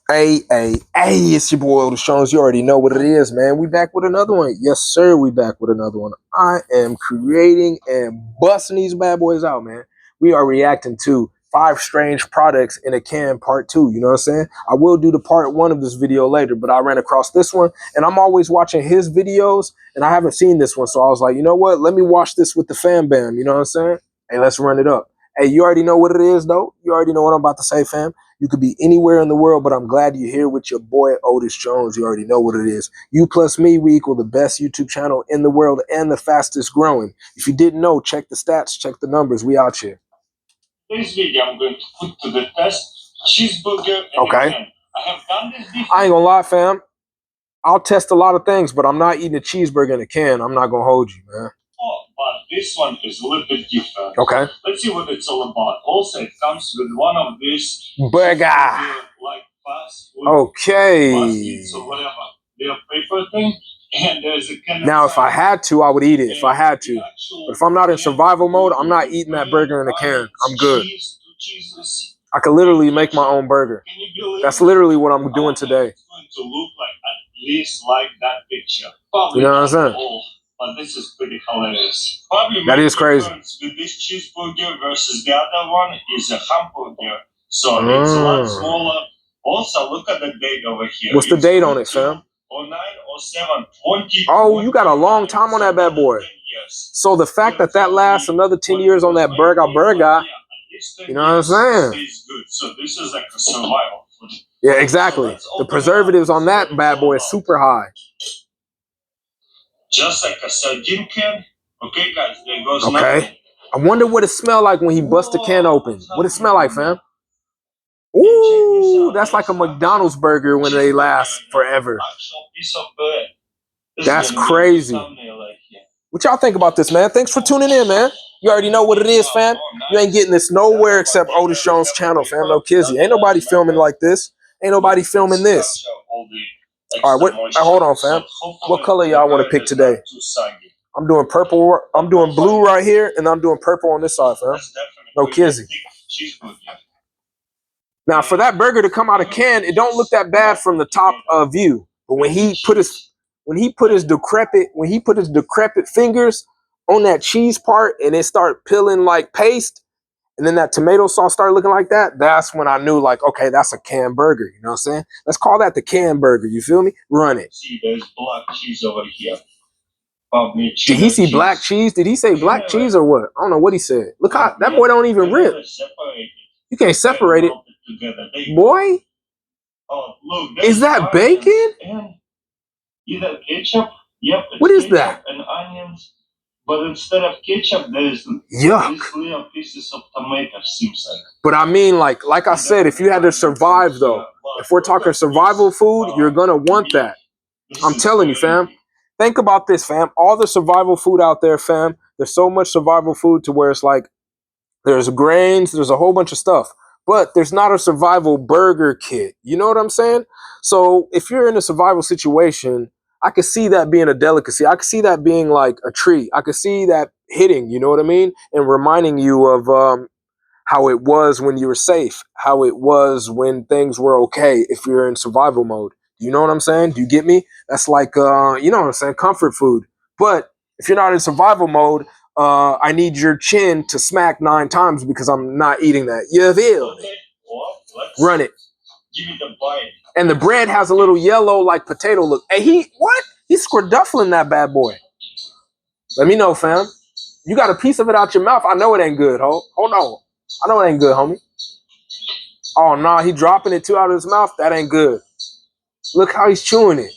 Hey, it's your boy Otis Jones. You already know what it is, man. We back with another one. Yes, sir, we back with another one. I am creating and busting these bad boys out, man. We are reacting to 5 strange products in a can part 2. You know what I'm saying? I will do the part 1 of this video later, but I ran across this one, and I'm always watching his videos, and I haven't seen this one, so I was like, you know what? Let me watch this with the fam bam. You know what I'm saying? Hey, let's run it up. Hey, you already know what it is, though. You already know what I'm about to say, fam. You could be anywhere in the world, but I'm glad you're here with your boy Otis Jones. You already know what it is. You plus me, we equal the best YouTube channel in the world and the fastest growing. If you didn't know, check the stats, check the numbers. We out here. This video I'm going to put to the test cheeseburger and okay. Again. I have done this before. I ain't gonna lie, fam. I'll test a lot of things, but I'm not eating a cheeseburger in a can. I'm not gonna hold you, man. Oh, but this one is a little bit different. Okay. Let's see what it's all about. Also, it comes with one of these burger, like fast food, okay, fast eats or whatever. Their paper thing, and there's a kind now, if I had to, I would eat it. If I had to, but if I'm not in survival mode, I'm not eating that burger in a can. I'm good. I could literally make my own burger. That's literally what I'm doing today. It's going to look like at least like that picture. You know what I'm saying? But this is pretty hilarious. Probably that is crazy. With this cheeseburger versus the other one is a hamburger, so it's a lot smaller. Also, look at the date over here. What's the date on it, fam? 09, 07, 20. Oh, you got a long time on that bad boy. So the fact that that lasts another 10 years on that burger, you know what I'm saying? Good. So this is like a survival food. Yeah, exactly. The preservatives on that bad boy is super high. Just like a sardine can. Okay, guys, there goes okay. Nothing. I wonder what it smell like when he busts the can open. What it smell like, fam? Ooh, that's like a McDonald's burger when they last forever. That's crazy. What y'all think about this, man? Thanks for tuning in, man. You already know what it is, fam. You ain't getting this nowhere except Otis Jones' channel, fam. No kizzy. Ain't nobody filming like this. Ain't nobody filming this. All right, hold on, fam. What color y'all want to pick today? I'm doing purple. I'm doing blue right here, and I'm doing purple on this side, fam. No kizzy. Now, for that burger to come out of can, it don't look that bad from the top view. But when he put his decrepit fingers on that cheese part, and it start peeling like paste, and then that tomato sauce started looking like that, that's when I knew, like, okay, that's a canned burger. You know what I'm saying? Let's call that the canned burger. You feel me? Run it. See, there's black cheese over here. Did he see black cheese? Did he say black cheese or what? I don't know what he said. Look how that boy don't even rip. You can't separate it. Boy, look, is that bacon? Either ketchup, yep. What is that? And onions, but instead of ketchup, there's yuck. These little pieces of tomato. Seems like. But I mean, like I said, if you had to survive, though, if we're talking survival food, you're gonna want that. I'm telling you, fam. Think about this, fam. All the survival food out there, fam. There's so much survival food to where it's like there's grains, there's a whole bunch of stuff. But there's not a survival burger kit. You know what I'm saying? So if you're in a survival situation, I could see that being a delicacy. I could see that being like a treat. I could see that hitting, you know what I mean? And reminding you of how it was when you were safe, how it was when things were okay if you're in survival mode. You know what I'm saying? Do you get me? That's like, you know what I'm saying? Comfort food. But if you're not in survival mode, I need your chin to smack 9 times because I'm not eating that. You feel? Okay. Well, run it. Give it a bite. And the bread has a little yellow like potato look. Hey, what? He's squirduffling that bad boy. Let me know, fam. You got a piece of it out your mouth. I know it ain't good, hold on. I know it ain't good, homie. Oh, no, he dropping it too out of his mouth. That ain't good. Look how he's chewing it.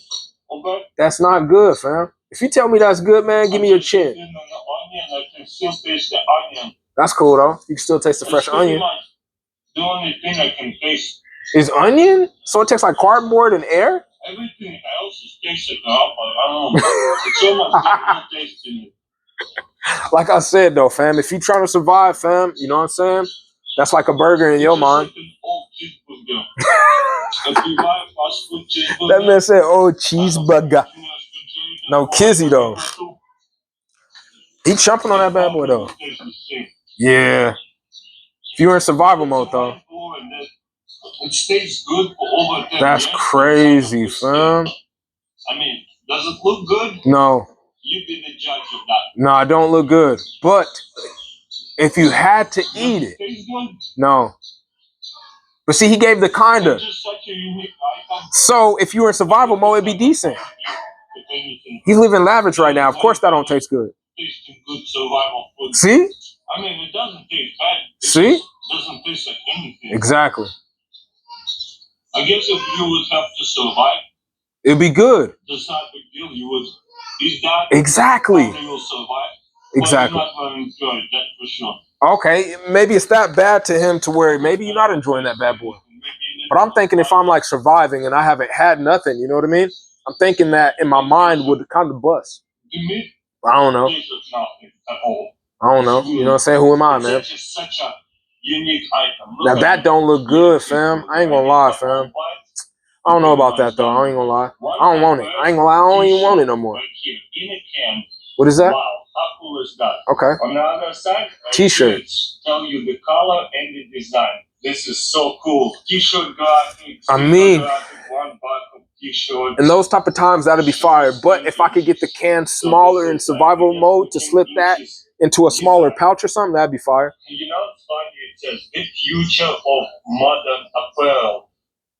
Okay. That's not good, fam. If you tell me that's good, man, give me your chin. I can still taste the onion. That's cool, though. You can still taste the fresh onion. The only thing I can taste is onion? So it tastes like cardboard and air? Everything else is tasted up. I don't know. It's almost no taste in it. Like I said, though, fam, if you trying to survive, fam, you know what I'm saying? That's like a burger in your mind. That man said, "Oh, cheeseburger." No kizzy though. He jumping on that bad boy though. Yeah. If you're in survival mode though. It stays good for over 10 That's years. crazy, fam. I mean, does it look good? No. You be the judge of that. No, I don't look good. But if you had to eat it, no. But see, he gave the kinda. So if you were in survival mode, it'd be decent. He's living lavish right now. Of course, that don't taste good. Tasting good survival food. See? I mean, it doesn't taste bad. See? It doesn't taste like anything. Exactly. I guess if you would have to survive, it'd be good. That's not a big deal. You would eat that. Exactly. You will survive. Exactly. But you're not going to enjoy it, that's for sure. Okay, maybe it's that bad to him to where maybe you're not enjoying that bad boy. But I'm thinking if I'm like surviving and I haven't had nothing, you know what I mean? I'm thinking that in my mind would kind of bust. I don't know. I don't know. You know what I'm saying? Who am I, man? Such a unique item. Now that don't look good, fam. I ain't gonna lie, fam. I don't know about that though. I ain't gonna lie. I don't want it. I ain't gonna lie. I don't even want it no more. What is that? Wow, how cool is that? Okay. On the other side, T-shirt. Tell you the color and the design. This is so cool. T-shirt graphics. I mean, one buck of T-shirt. in those type of times, that'd be fire. But if I could get the can smaller in survival mode to slip that into a smaller pouch or something, that'd be fire. You know, it's funny. It says the future of modern apparel,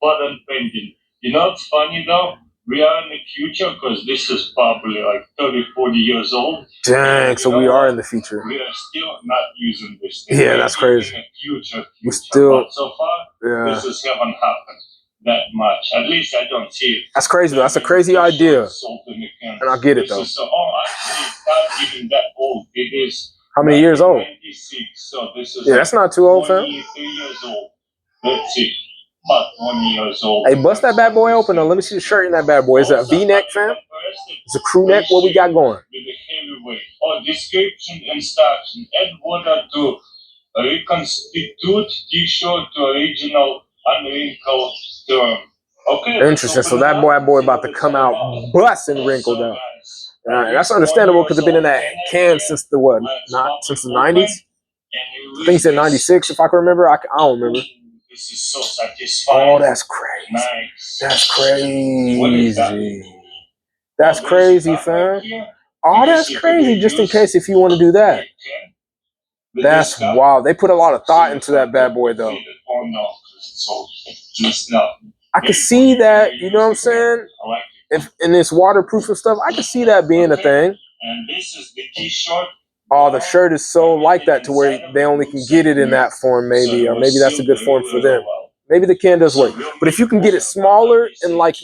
modern painting. You know, it's funny though. We are in the future because this is probably like 30, 40 years old. Dang, so we are in the future. We are still not using this thing. Yeah, that's crazy. Future. We still, but so far, yeah. this haven't happened that much. At least I don't see it. That's crazy though. That's a crazy idea. And I get it though. Actually, it's not even that old. It is. How many years old? 96. So this is. Yeah, that's not too old, fam. 3 years old. Let's see. About 1 year old. Hey, bust that bad boy open though. Let me see the shirt in that bad boy. Is it a V-neck, fam? It's a crew neck. What we got going? Description, instruction. Add water to reconstitute T-shirt to original unwrinkled term. Okay. Interesting. So that boy about to come out busting wrinkled up. That's understandable because it's been in that can since the what? Not since the 90s. I think he said 96, if I can remember. I don't remember. This is so satisfying. Oh, that's crazy. Nice. That's crazy. That's crazy, fam. Oh, that's crazy. Just in case if you want to do that. That's wild. They put a lot of thought into that bad boy, though. I can see that. You know what I'm saying? If in this waterproof and stuff, I can see that being a thing. And this is the T-shirt. Oh, the shirt is so like that to where they only can get it in that form, maybe. Or maybe that's a good form for them. Maybe the can does work. But if you can get it smaller and like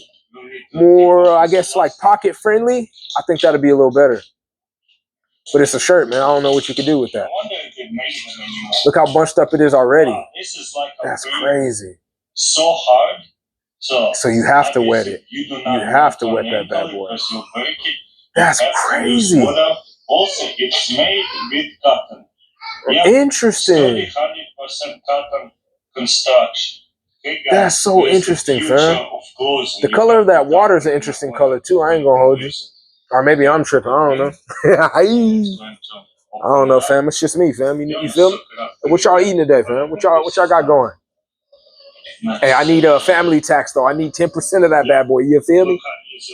more, I guess, like pocket friendly, I think that'd be a little better. But it's a shirt, man. I don't know what you can do with that. Look how bunched up it is already. That's crazy. So hard. So you have to wet it. You have to wet that bad boy. That's crazy. Also, it's made with cotton. Interesting. 100% cotton construction. That's so interesting, fam. The color of that water is an interesting color too. I ain't gonna hold you. Or maybe I'm tripping. I don't know. I don't know, fam. It's just me, fam. You feel me? What y'all eating today, fam? What y'all got going? Hey, I need a family tax though. I need 10% of that bad boy. You feel me?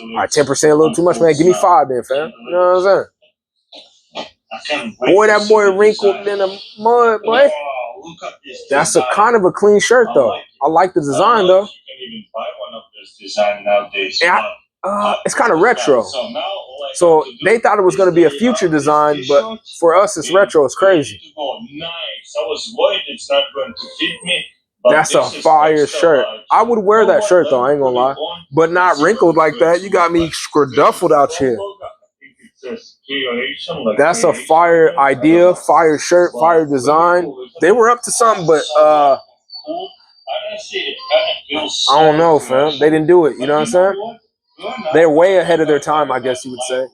All right, 10% a little too much, man. Give me 5 then, fam. You know what I'm saying? Boy, that boy wrinkled in the mud, boy. That's a kind of a clean shirt, though. I like the design, though. You can even buy one of this design nowadays. It's kind of retro. So they thought it was going to be a future design, but for us, it's retro. It's crazy. Nice. I was worried it's not going to fit me. That's a fire shirt. I would wear that shirt, though. I ain't going to lie. But not wrinkled like that. You got me skerduffled out here. That's a fire idea, fire shirt, fire design. They were up to something, but I don't know, fam. They didn't do it. You know what I'm saying? They're way ahead of their time, I guess you would say.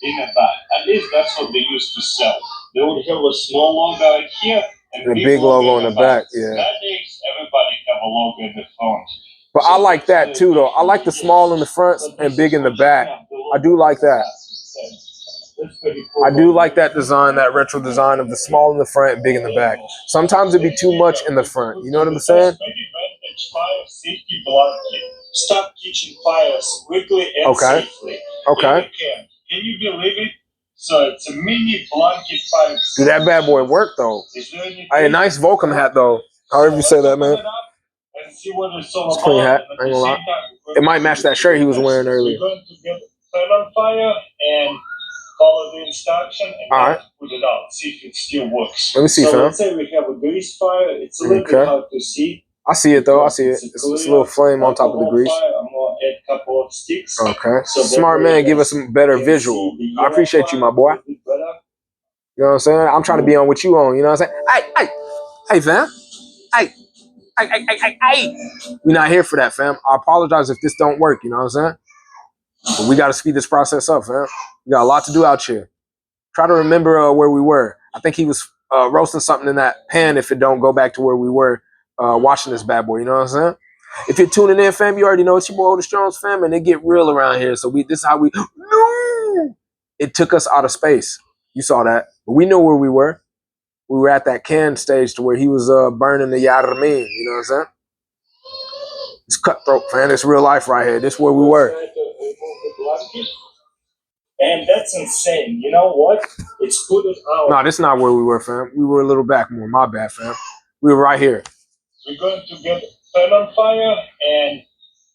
In a bag. At least that's what they used to sell. They would have a small logo right here and a big logo in the back. Yeah. Nowadays, everybody have a logo in the front. But I like that too, though. I like the small in the front and big in the back. I do like that. I do like that design, that retro design of the small in the front and big in the back. Sometimes it'd be too much in the front. You know what I'm saying? catch fire safety bluntly. Stop kitchen fires quickly and safely. Okay. Can you believe it? So it's a mini blanket fire. Do that bad boy work though? Hey, nice Volcom hat though. However you say that, man. And see what it's all It's a clean hat. I ain't gonna lie. It might match that shirt he was wearing earlier. We're going to get turn on fire and follow the instruction and all right. Put it out. See if it still works. Let me see, so fam. Let's say we have a grease fire. It's a little bit hard to see. I see it though. I see it. It's a little flame on top of the grease. Fire. I'm gonna add a couple of sticks. Okay. So smart man, give us some better visual. I appreciate you, my boy. You know what I'm saying? I'm trying to be on what you on. You know what I'm saying? Hey, fam. Hey. We're not here for that, fam. I apologize if this don't work. You know what I'm saying? But we got to speed this process up, fam. We got a lot to do out here. Try to remember where we were. I think he was roasting something in that pan if it don't go back to where we were watching this bad boy. You know what I'm saying? If you're tuning in, fam, you already know it's your boy Otis Jones, fam, and it get real around here. So this is how we. No! It took us out of space. You saw that, but we knew where we were. We were at that can stage to where he was burning the Yarramin. You know what I'm saying? It's cutthroat, fam. It's real life right here. This is where we were. And that's insane. You know what? It's put it out. No, this is not where we were, fam. We were a little back more. My bad, fam. We were right here. We're going to get turn on fire and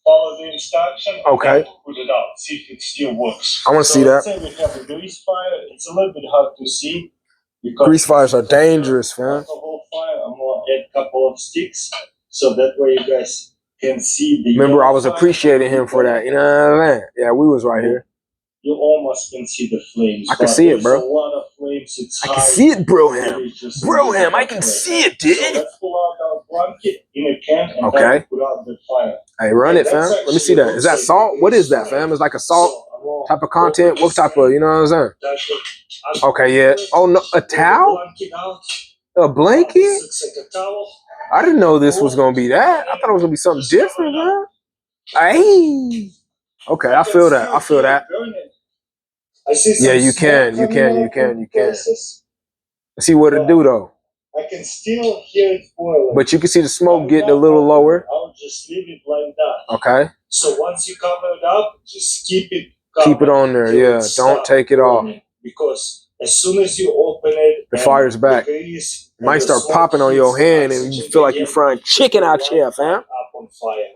follow the instruction. Okay. And put it out. See if it still works. I want to see that. Let's say we have a grease fire. It's a little bit hard to see. Grease fires are dangerous, fam. Alcohol fire. I'm going to add a couple of sticks so that way you guys can see the. Remember, I was appreciating him for that. You know what I mean? Yeah, we was right here. You almost can see the flames. I can see it, bro. A lot of flames. I can see it, Broham. Broham, I can see it, dude. So let's pull out our blanket in a can and okay. Put out the fire. Hey, run it, fam. Let me see that. Is that salt? What is that, fam? It's like a salt type of content. What type of, you know what I'm saying? Okay, yeah. Oh, no. A towel? A blanket? I didn't know this was going to be that. I thought it was going to be something different, man. Hey. Okay, I feel that. I feel that. Yeah, you can. See what it do though. I can still hear it boiling. But you can see the smoke getting a little lower. I'll just leave it like that. Okay. So once you cover it up, just keep it covered. Keep it on there, yeah. Don't take it off. Because as soon as you open it, the fire's back. It might start popping on your hand and you feel like you're frying chicken out here, fam. Up on fire.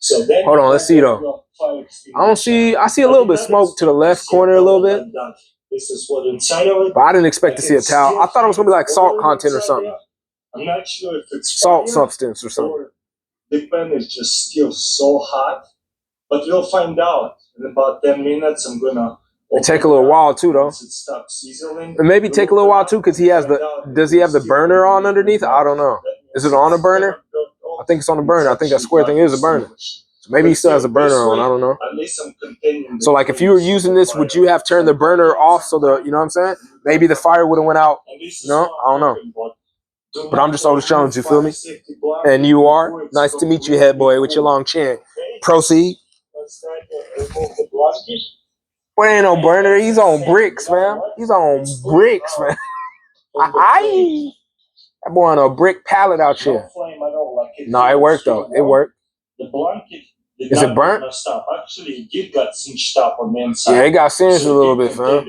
So then hold on, let's see though. I see a little bit of smoke to the left corner a little bit. This is what inside of it. But I didn't expect to see a towel. I thought it was gonna be like salt content or something. I'm not sure if it's salt substance or something. The pan is just still so hot. But we'll find out in about 10 minutes. I'm gonna it take a little while too though. It stops sizzling. It maybe take a little while too because he has does he have the burner on underneath? I don't know. Is it on a burner? I think it's on the burner. I think that square thing is a burner. So maybe he still has a burner on. I don't know. So like if you were using this, would you have turned the burner off so the, you know what I'm saying? Maybe the fire would have went out. No, I don't know. But I'm just Otis Jones, you feel me? And you are? Nice to meet you, head boy, with your long chin. Proceed. Boy, ain't no burner. He's on bricks, man. He's on bricks, man. Aye. That boy on a brick pallet out here. No, it worked though. It worked. The blanket is it burnt? Actually, it did got cinched up on the inside. Yeah, it got singed a little bit, fam.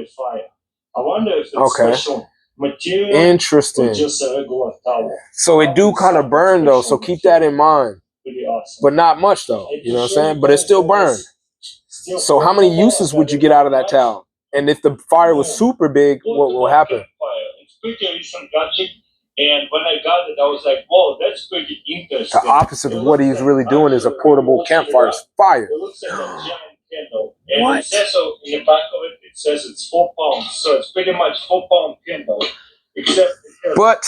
I wonder if it's special material. Interesting. Or just a regular towel. So it do kind of burn though, so keep that in mind. Pretty awesome. But not much though. You know what I'm saying? But it still burns. So how many uses would you get out of that towel? And if the fire was super big, what will happen? It's pretty recent gadget. And when I got it, I was like, whoa, that's pretty interesting. The opposite of what he's really doing is a portable campfire fire. It looks like a giant candle. And what? It says so in the back of it, it says it's 4 pounds. So it's pretty much 4-pound candle. Except but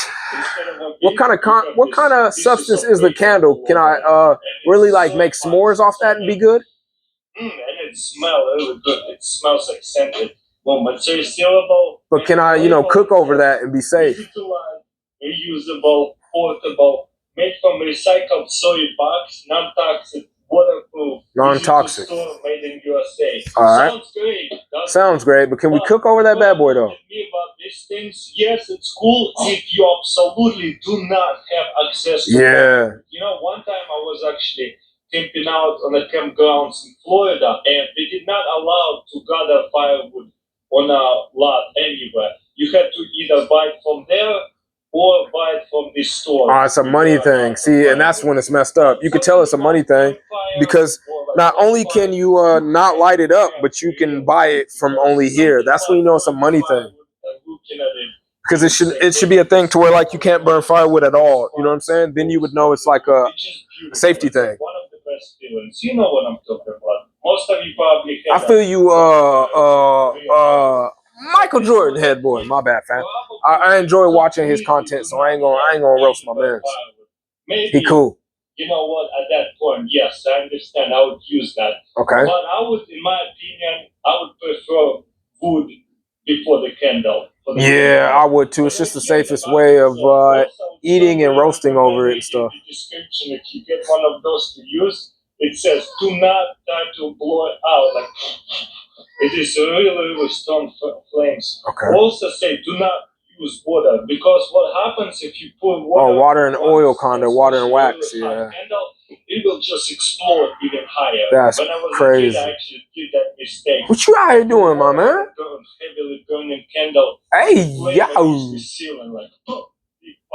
what kind of substance is the candle? Can I really like make s'mores off that and be good? And it smells really good. It smells like scented. Well, but so it's sealable. But can I, cook over that and be safe? Reusable, portable, made from recycled soy box, non-toxic, waterproof, non-toxic, made in USA. All right. Sounds great. Sounds great, but can we cook over that bad boy though? these things, yes, it's cool if you absolutely do not have access to Yeah. them. One time I was actually camping out on the campgrounds in Florida, and they did not allow to gather firewood on a lot anywhere. You had to either buy it from there or buy it from the store. Oh, it's a money thing. See, and that's when it's messed up. You could tell it's a money thing because not only can you not light it up, but you can buy it from only here. That's when you know it's a money thing. Because it should be a thing to where like you can't burn firewood at all. You know what I'm saying? Then you would know it's like a safety thing. One of the best feelings. You know what I'm talking about. Most of you probably I feel you, Michael Jordan head boy. My bad, fam. I enjoy watching his content, so I ain't gonna roast my man. He cool. You know what? At that point, yes, I understand. I would use that. Okay. But I would, in my opinion, I would prefer wood before the candle. Yeah, I would too. It's just the safest way of eating and roasting over it and stuff. In the description, if you get one of those to use, it says, "Do not try to blow it out." Like it is really strong flames. Okay. Also say, do not use water, because what happens if you put water? Oh, water and oil kind of, water and wax, yeah. Candle, it will just explode even higher. That's when I was crazy. A kid, I actually did that mistake. What you out here doing, my man? Heavily burning candle. Hey, yo. Like,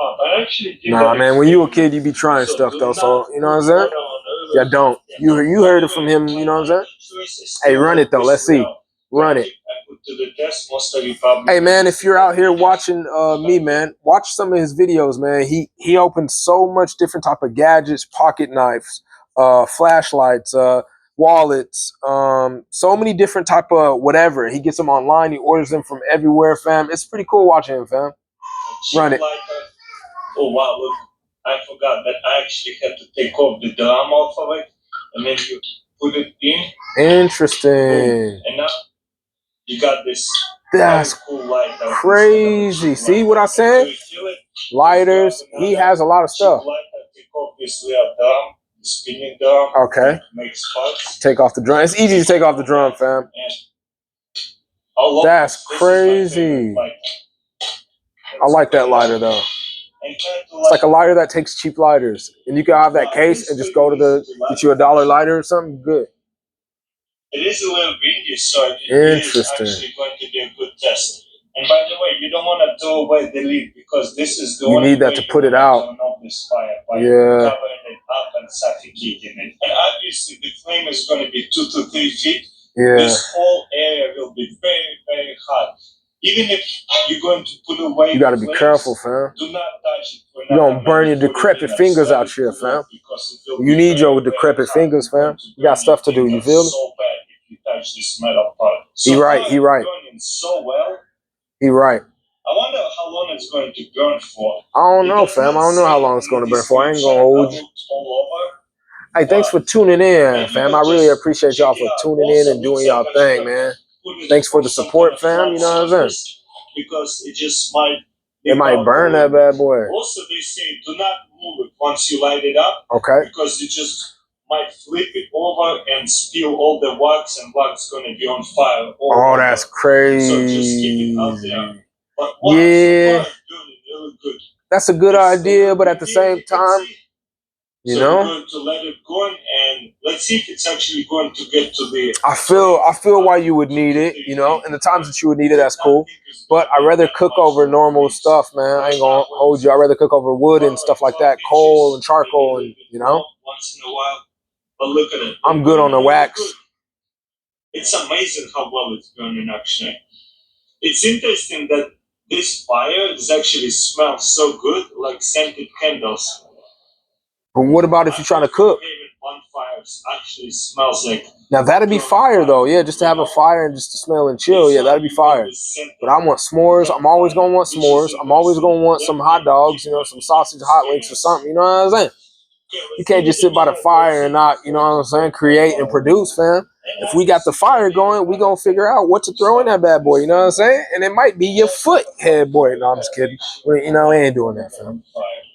I actually did nah, man, when you a kid, you be trying stuff, though, so, you know what I'm saying? Yeah, don't. You heard it from him, you know what I'm saying? Hey, run it, though. Let's see. Run it. Hey, man, if you're out here watching me, man, watch some of his videos, man. He opens so much different type of gadgets, pocket knives, flashlights, wallets, so many different type of whatever. He gets them online. He orders them from everywhere, fam. It's pretty cool watching him, fam. Run it. Oh, wow, look. I forgot that I actually had to take off the drum off of it, and then you put it in. Interesting. And now you got this. That's cool light. crazy. See what I said? Lighters. He has a lot of stuff. Spinning drum. Okay. Makes sparks. Take off the drum. It's easy to take off the drum, fam. That's crazy. I like that lighter though. It's like a lighter that takes cheap lighters, and you can have that case and just go to get you $1 lighter or something. Good. It is a little windy, so it is actually going to be a good test. And by the way, you don't want to throw away the lid, because this is the you need that to put it out. Turn off this fire by yeah. covering it up and suffocating it. And obviously, the flame is going to be 2 to 3 feet. Yeah. This whole area will be very, very hot. Even if you're going to put away, you got to be careful, fam. Do not touch it. You're going to burn your decrepit fingers out here, fam. You need your decrepit fingers, fam. You got stuff to do, you feel me? So bad if you touch this metal part. He right. Burning so well. He right. I wonder how long it's going to burn for. I don't know, fam. I don't know how long it's going to burn for. I ain't going to hold you. Hey, thanks for tuning in, fam. I really appreciate y'all for tuning in and doing y'all thing, man. Thanks for the support, fam. You know what I'm saying? Because it just might. It might burn that bad boy. Also, they say do not move it once you light it up. Okay. Because you just might flip it over and spill all the wax, and wax going to be on fire. Oh, that's crazy. So just keep it out there. But yeah. Really good. That's a good idea, but at the same time, you know, we're going to let it go, and let's see if it's actually going to get to the. I feel why you would need it, you know, and the times that you would need it, that's cool. But I'd rather cook over normal stuff, man. I ain't gonna hold you. I'd rather cook over wood and stuff like that, coal and charcoal, and you know. Once in a while, but look at it. I'm good on the wax. It's amazing how well it's burning, actually. It's interesting that this fire is actually smells so good, like scented candles. But what about if you're trying to cook? Bonfire actually smells like. Now that'd be fire though, yeah. Just to have a fire and just to smell and chill, yeah, that'd be fire. But I want s'mores. I'm always gonna want s'mores. I'm always gonna want some hot dogs, you know, some sausage hot links or something. You know what I'm saying? You can't just sit by the fire and not, you know what I'm saying, create and produce, fam. If we got the fire going, we gonna figure out what to throw in that bad boy. You know what I'm saying? And it might be your foot head boy. No, I'm just kidding. You know, we ain't doing that, fam.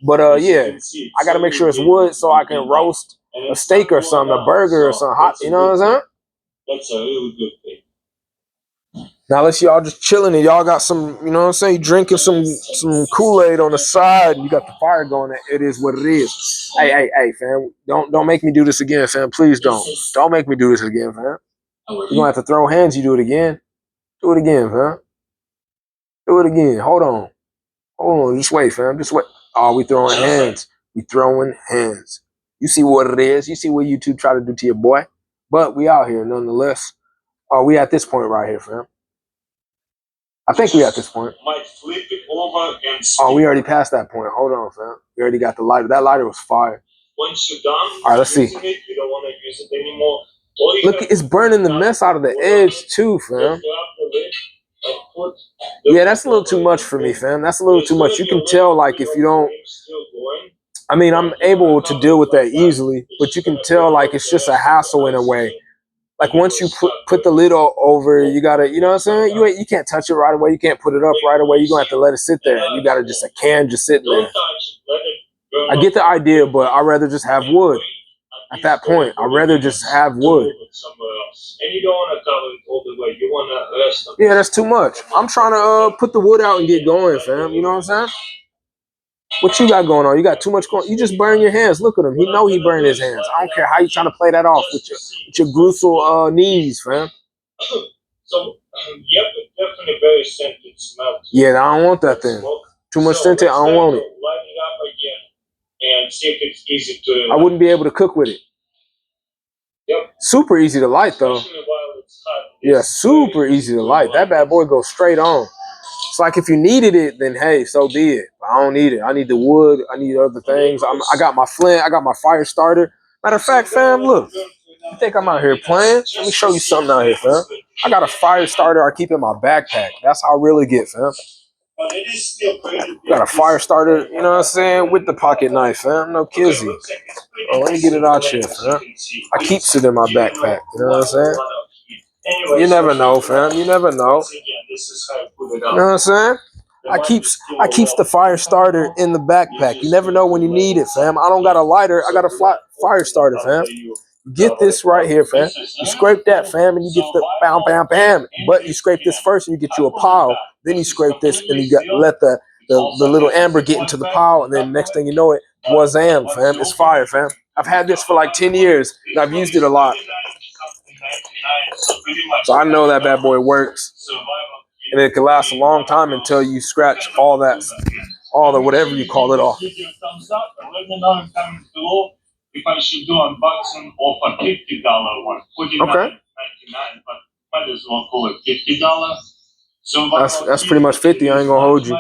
But yeah, I gotta make sure it's wood so I can roast a steak or something, a burger or something hot. You know what I'm saying? That's a really good thing. Now, unless y'all just chilling and y'all got some, you know what I'm saying, drinking some Kool-Aid on the side and you got the fire going, it is what it is. Hey, fam, don't make me do this again, fam. Please don't. Don't make me do this again, fam. You're gonna have to throw hands, you do it again. Do it again, fam. Do it again. Hold on. Hold on. Just wait, fam. Just wait. Oh, we throwing hands. We throwing hands. You see what it is. You see what YouTube try to do to your boy. But we out here nonetheless. Oh, we at this point right here, fam. I think we at this point. Might flip it over and Oh, we already passed that point. Hold on, fam. We already got the lighter. That lighter was fire. Once you're done, all right, let's see. It, you don't want to use it anymore. Look, it's burning the mess out of the edge too, fam. Yeah, that's a little too much for me, fam. That's a little too much. You can tell, like, if you don't. I mean, I'm able to deal with that easily, but you can tell, like, it's just a hassle in a way. Like, once you put the lid over, you gotta, you know what I'm saying? You can't touch it right away. You can't put it up right away. You're gonna have to let it sit there. You gotta just a can just sitting there. I get the idea, but I'd rather just have wood. At that point, I'd rather just have wood. And you don't want to cover it all the way. You want to rest. Yeah, that's too much. I'm trying to put the wood out and get going, fam. You know what I'm saying? What you got going on? You got too much going. You just burn your hands. Look at him. He know he burned his hands. I don't care how you trying to play that off with your gruesome knees, fam. So, yep, definitely very scented smell. Yeah, I don't want that thing. Too much scented. I don't want it. Light it up again and see if it's easy to. I wouldn't be able to cook with it. Yep. Super easy to light though. Yeah, super easy to light. That bad boy goes straight on. It's like if you needed it, then hey, so be it. But I don't need it. I need the wood. I need other things. I got my flint. I got my fire starter. Matter of fact, fam, look. You think I'm out here playing? Let me show you something out here, fam. I got a fire starter I keep in my backpack. That's how I really get, fam. Got a fire starter, you know what I'm saying, with the pocket knife, fam. No kizzy. Oh, let me get it out here, fam. I keeps it in my backpack. You know what I'm saying? You never know, fam. You never know. You know what I'm saying? I keeps the fire starter in the backpack. You never know when you need it, fam. I don't got a lighter. I got a fire starter, fam. Get this right here, fam. You scrape that, fam, and you get the bam, bam, bam. But you scrape this first, and you get you a pile. Then you scrape this, and you let the little amber get into the pile, and then next thing you know it, wazam, fam. It's fire, fam. I've had this for like 10 years, and I've used it a lot. So I know that bad boy works. And it can last a long time until you scratch all the whatever you call it off. If I should do unboxing of a $50 one, okay. But might as well call it $50. So that's pretty much 50. I ain't gonna hold you.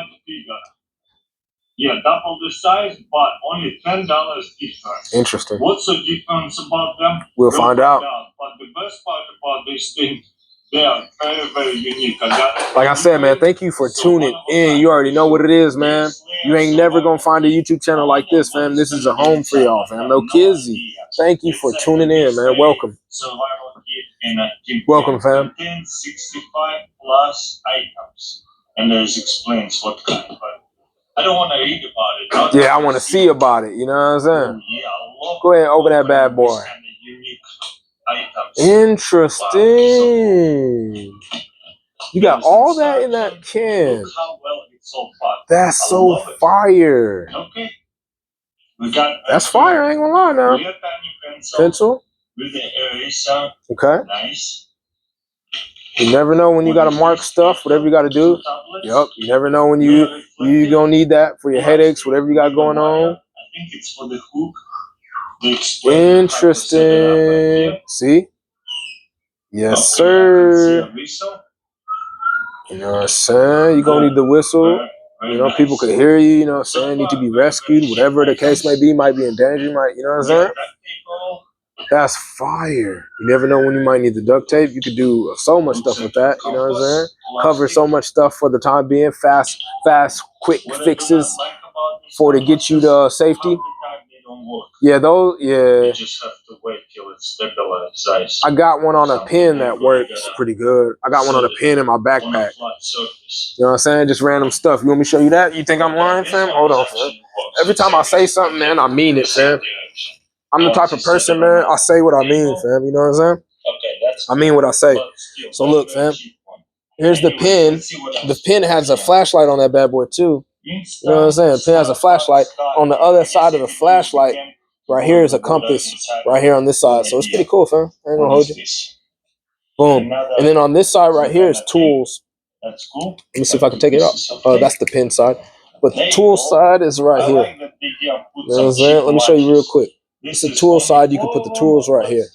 Yeah, double the size, but only $10 difference. Interesting. What's the difference about them? We'll find out. But the best part about this thing, they are very, very unique. Like I said, man, thank you for tuning in. You already know what it is, man. You ain't never gonna find a YouTube channel like this, fam. This is a home for y'all, fam. No kizzy. Thank you for tuning in, man. Welcome. Welcome, fam. 65 plus items, and there's explains what kind. But I don't want to read about it. Yeah, I want to see about it. You know what I'm saying? Yeah, go ahead, open that bad boy. Interesting. You got all that in that can. That's so fire. Okay. That's fire, I ain't gonna lie now. Pencil. Okay. Nice. You never know when you gotta mark stuff, whatever you gotta do. Yup. You never know when you gonna need that for your headaches, whatever you got going on. I think it's for the hook. Interesting. See? Yes, sir. You know what I'm saying? You're gonna need the whistle. You know, people could hear you, you know what I'm saying? Need to be rescued, whatever the case may be, might be in danger, you know what I'm saying? That's fire. You never know when you might need the duct tape. You could do so much stuff with that, you know what I'm saying? Cover so much stuff for the time being. Fast, quick fixes to get you to safety. Yeah, those, yeah. You just have to wait till it's stabilized. I got one on a pin that works pretty good. I got one on a pin in my backpack. You know what I'm saying? Just random stuff. You want me to show you that? You think I'm lying, fam? Hold on, fam. Every time I say something, man, I mean it, fam. I'm the type of person, man, I say what I mean, fam. You know what I'm saying? I mean what I say. So look, fam. Here's the pin. The pin has a flashlight on that bad boy too. You know what I'm saying? The pin has a flashlight. On the other side of the flashlight, right here is a compass. Right here on this side. So it's pretty cool, fam. I ain't gonna hold you. Boom. And then on this side right here is tools. That's cool. Let me see if I can take it up. Oh, that's the pin side. But the tool side is right here. You know what I'm saying? Let me show you real quick. It's the tool side. You can put the tools right here.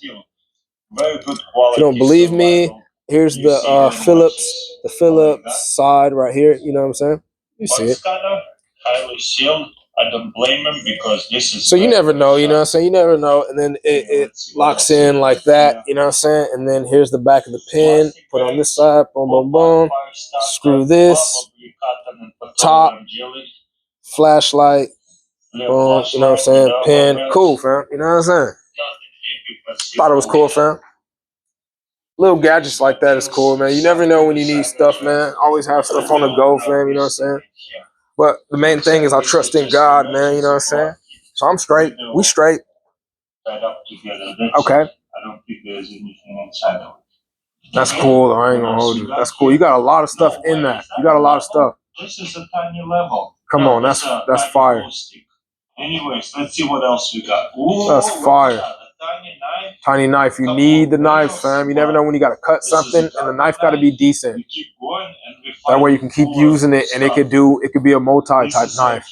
Very good If quality. you don't believe me, here's the Phillips side right here. You know what I'm saying? You see it. Highly sealed. I don't blame him because this is. So you never know, you know what I'm saying? You never know. And then it locks in like that, you know what I'm saying? And then here's the back of the pin. Put on this side, boom, boom, boom. Screw this. Top. Flashlight. Boom, you know what I'm saying? Pin. Cool, fam. You know what I'm saying? Thought it was cool, fam. Little gadgets like that is cool, man. You never know when you need stuff, man. Always have stuff on the go, fam. You know what I'm saying? But the main thing is I trust in God, man. You know what I'm saying? So I'm straight. We straight. Okay. I don't think there's anything inside of it. That's cool. I ain't gonna hold you. That's cool. You got a lot of stuff in that. You got a lot of stuff. This is a tiny level. Come on, that's fire. Anyways, let's see what else we got. Ooh, that's fire. Tiny knife. Tiny knife. You need the knife, fam. You never know when you gotta cut something, and the knife gotta be decent. That way you can keep using it, and it could be a multi-type knife.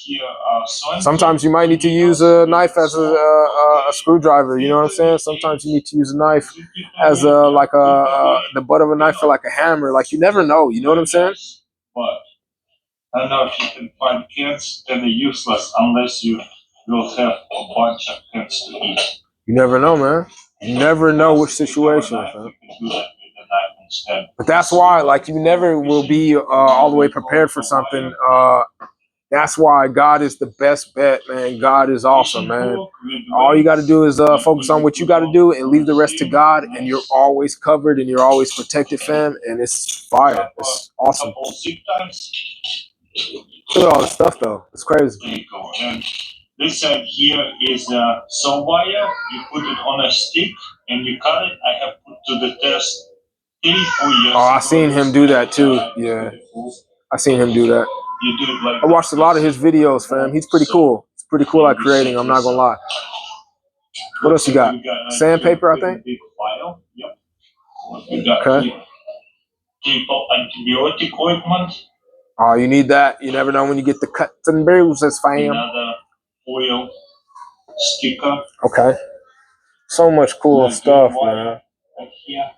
Sometimes you might need to use a knife as a screwdriver. You know what I'm saying? Sometimes you need to use a knife as the butt of a knife for like a hammer. Like you never know. You know what I'm saying? But I don't know if you can find kids, then they're useless unless you will have a bunch of kids to eat. You never know, man. You never know which situation, man. But that's why, like, you never will be all the way prepared for something. That's why God is the best bet, man. God is awesome, man. All you got to do is focus on what you got to do and leave the rest to God, and you're always covered and you're always protected, fam. And it's fire. It's awesome. Look at all this stuff, though. It's crazy. There you go. And this side here is a saw wire. You put it on a stick and you cut it. I have put to the test 34 years ago. I seen him do that too. Yeah. I seen him do that. You do it like I watched a lot of his videos, fam. He's pretty cool. It's pretty cool at creating. I'm not going to lie. What else you got? Sandpaper, I think? Yep. Okay. Antibiotic ointment. Oh, you need that. You never know when you get the cuts and bruises, fam. Another oil sticker. Okay. So much cool stuff, man. Right here.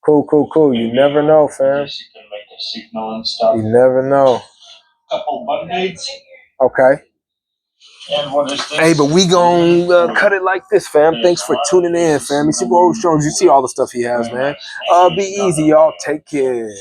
Cool. You never know, fam. You can make a signal and stuff. You never know. Couple band-aids. Okay. And what is this? Hey, but we gon' cut it like this, fam. Thanks for tuning in, fam. You see what Otis Jones, you see all the stuff he has, man. Be easy, y'all. Take care.